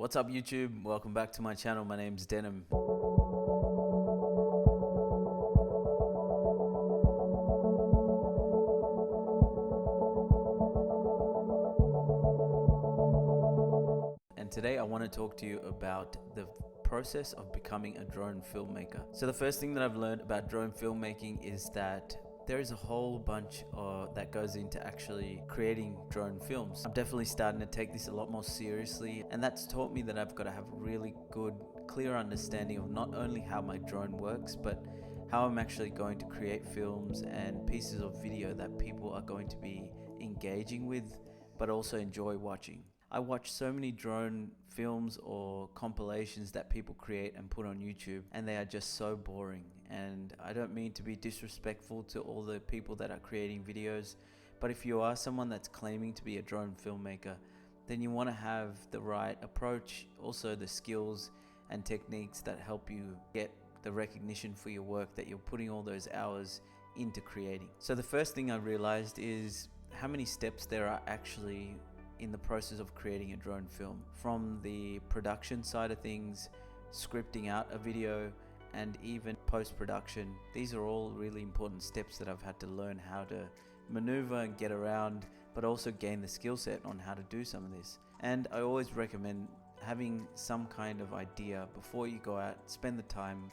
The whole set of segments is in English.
What's up YouTube? Welcome back to my channel. My name's Denim. And today I want to talk to you about the process of becoming a drone filmmaker. So the first thing that I've learned about drone filmmaking is that there is a whole bunch that goes into actually creating drone films. I'm definitely starting to take this a lot more seriously, and that's taught me that I've got to have a really good, clear understanding of not only how my drone works, but how I'm actually going to create films and pieces of video that people are going to be engaging with, but also enjoy watching. I watch so many drone films or compilations that people create and put on YouTube, and they are just so boring. And I don't mean to be disrespectful to all the people that are creating videos, but if you are someone that's claiming to be a drone filmmaker, then you want to have the right approach, also the skills and techniques that help you get the recognition for your work that you're putting all those hours into creating. So the first thing I realized is how many steps there are actually in the process of creating a drone film. From the production side of things, scripting out a video, and even post-production. These are all really important steps that I've had to learn how to maneuver and get around, but also gain the skill set on how to do some of this. And I always recommend having some kind of idea before you go out. Spend the time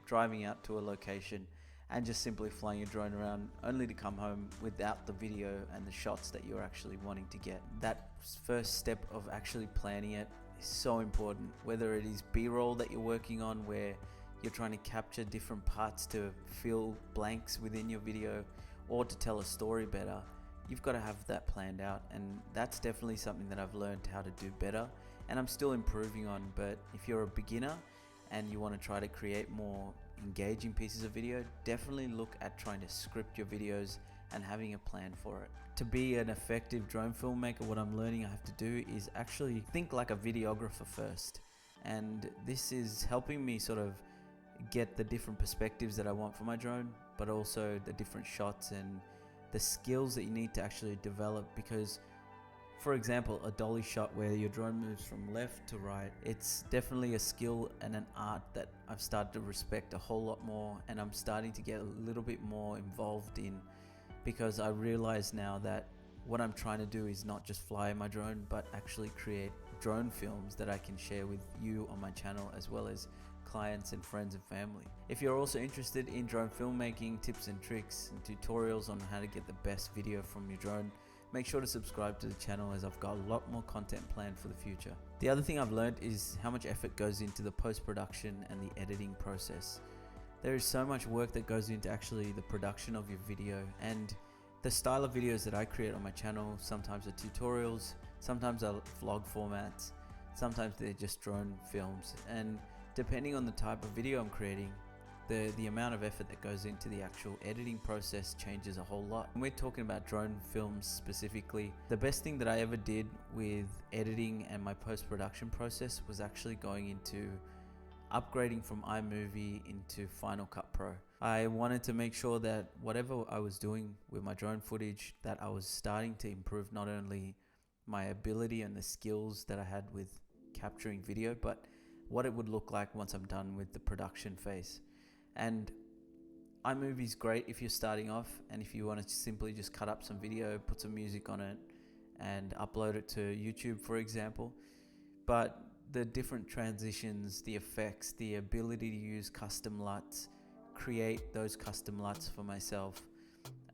driving out to a location and just simply flying your drone around, only to come home without the video and the shots that you're actually wanting to get. That first step of actually planning it is so important. Whether it is B-roll that you're working on, where you're trying to capture different parts to fill blanks within your video, or to tell a story better, you've got to have that planned out. And that's definitely something that I've learned how to do better, and I'm still improving on. But if you're a beginner and you want to try to create more engaging pieces of video, definitely look at trying to script your videos and having a plan for it. To be an effective drone filmmaker, what I'm learning I have to do is actually think like a videographer first. And this is helping me sort of get the different perspectives that I want for my drone, but also the different shots and the skills that you need to actually develop. Because, for example, a dolly shot where your drone moves from left to right, it's definitely a skill and an art that I've started to respect a whole lot more, and I'm starting to get a little bit more involved in, because I realize now that what I'm trying to do is not just fly my drone, but actually create drone films that I can share with you on my channel, as well as clients and friends and family. If you're also interested in drone filmmaking tips and tricks and tutorials on how to get the best video from your drone, make sure to subscribe to the channel, as I've got a lot more content planned for the future. The other thing I've learned is how much effort goes into the post-production and the editing process. There is so much work that goes into actually the production of your video, and the style of videos that I create on my channel sometimes are tutorials, sometimes are vlog formats, sometimes they're just drone films, and depending on the type of video I'm creating, the amount of effort that goes into the actual editing process changes a whole lot. When we're talking about drone films specifically, the best thing that I ever did with editing and my post-production process was actually going into upgrading from iMovie into Final Cut Pro. I wanted to make sure that whatever I was doing with my drone footage, that I was starting to improve not only my ability and the skills that I had with capturing video, but what it would look like once I'm done with the production phase. And iMovie is great if you're starting off, and if you want to simply just cut up some video, put some music on it, and upload it to YouTube, for example. But the different transitions, the effects, the ability to use custom LUTs, create those custom LUTs for myself,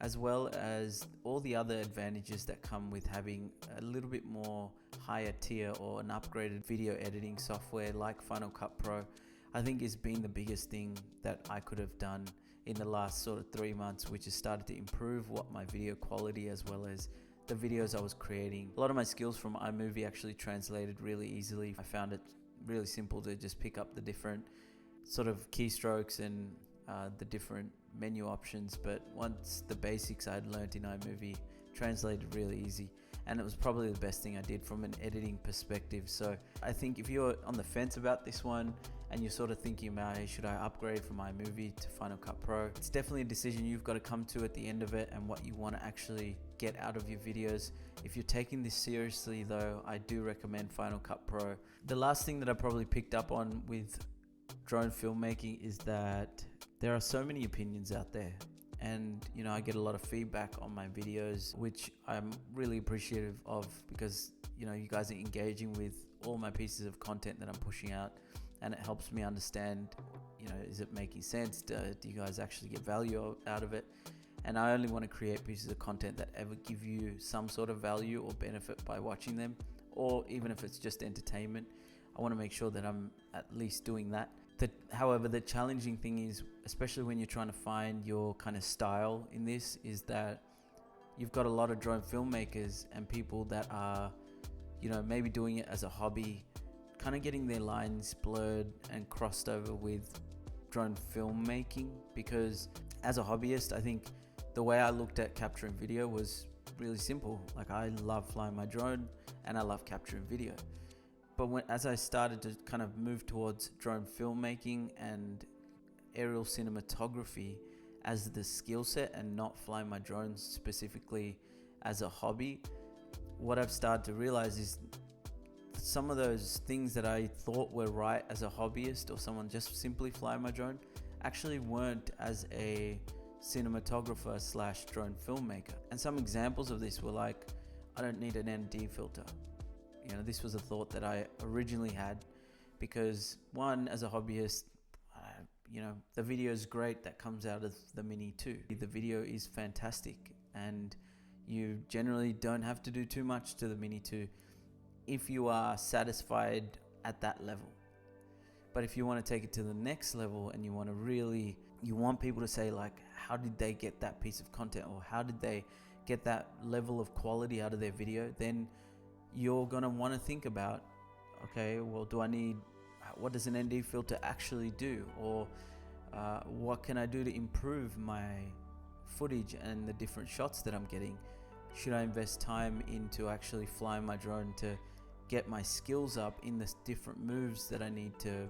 as well as all the other advantages that come with having a little bit more higher tier or an upgraded video editing software like Final Cut Pro, I think has been the biggest thing that I could have done in the last sort of 3 months, which has started to improve what my video quality as well as the videos I was creating. A lot of my skills from iMovie actually translated really easily. I found it really simple to just pick up the different sort of keystrokes and the different menu options, but once the basics I had learned in iMovie translated really easy, and it was probably the best thing I did from an editing perspective. So I think if you're on the fence about this one and you're sort of thinking about, hey, should I upgrade from iMovie to Final Cut Pro, it's definitely a decision you've got to come to at the end of it, and what you want to actually get out of your videos. If you're taking this seriously though, I do recommend Final Cut Pro. The last thing that I probably picked up on with drone filmmaking is that there are so many opinions out there, and I get a lot of feedback on my videos, which I'm really appreciative of, because you guys are engaging with all my pieces of content that I'm pushing out, and it helps me understand, is it making sense? Do you guys actually get value out of it? And I only want to create pieces of content that ever give you some sort of value or benefit by watching them, or even if it's just entertainment. I want to make sure that I'm at least doing that. However, the challenging thing is, especially when you're trying to find your kind of style in this, is that you've got a lot of drone filmmakers and people that are, maybe doing it as a hobby, kind of getting their lines blurred and crossed over with drone filmmaking. Because as a hobbyist, I think the way I looked at capturing video was really simple. Like, I love flying my drone and I love capturing video. But as I started to kind of move towards drone filmmaking and aerial cinematography as the skill set, and not flying my drones specifically as a hobby, what I've started to realize is some of those things that I thought were right as a hobbyist, or someone just simply flying my drone, actually weren't as a cinematographer / drone filmmaker. And some examples of this were like, I don't need an ND filter. This was a thought that I originally had, because one, as a hobbyist, the video is great that comes out of the Mini 2. The video is fantastic, and you generally don't have to do too much to the Mini 2 if you are satisfied at that level. But if you want to take it to the next level and you want people to say, like, how did they get that piece of content, or how did they get that level of quality out of their video, then you're going to want to think about, okay, well, what does an ND filter actually do? Or what can I do to improve my footage and the different shots that I'm getting? Should I invest time into actually flying my drone to get my skills up in the different moves that I need to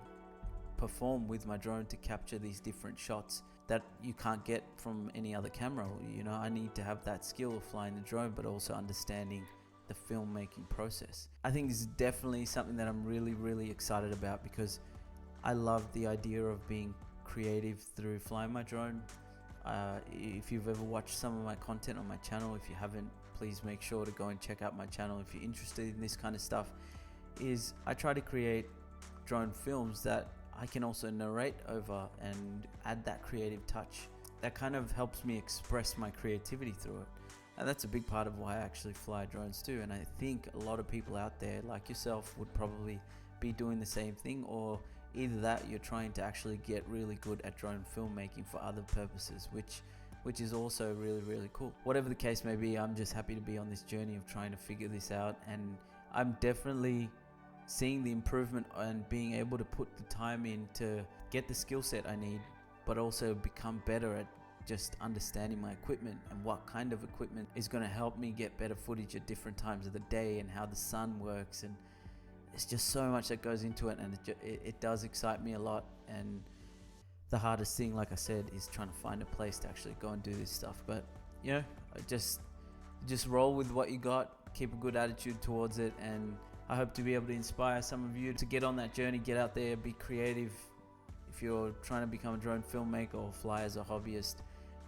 perform with my drone to capture these different shots that you can't get from any other camera? I need to have that skill of flying the drone, but also understanding the filmmaking process. I think this is definitely something that I'm really, really excited about, because I love the idea of being creative through flying my drone. If you've ever watched some of my content on my channel, if you haven't, please make sure to go and check out my channel if you're interested in this kind of stuff. I try to create drone films that I can also narrate over and add that creative touch. That kind of helps me express my creativity through it. And that's a big part of why I actually fly drones too. And I think a lot of people out there like yourself would probably be doing the same thing, or either that, you're trying to actually get really good at drone filmmaking for other purposes, which is also really, really cool. Whatever the case may be, I'm just happy to be on this journey of trying to figure this out. And I'm definitely seeing the improvement and being able to put the time in to get the skill set I need, but also become better at just understanding my equipment and what kind of equipment is going to help me get better footage at different times of the day, and how the sun works. And there's just so much that goes into it, and it does excite me a lot. And the hardest thing, like I said, is trying to find a place to actually go and do this stuff. But just roll with what you got, keep a good attitude towards it, and I hope to be able to inspire some of you to get on that journey, get out there, be creative. If you're trying to become a drone filmmaker or fly as a hobbyist,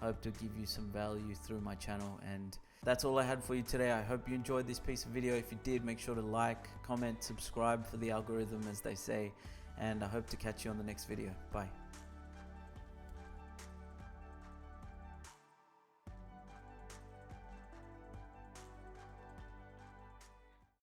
I hope to give you some value through my channel. And that's all I had for you today. I hope you enjoyed this piece of video. If you did, make sure to like, comment, subscribe for the algorithm, as they say. And I hope to catch you on the next video. Bye.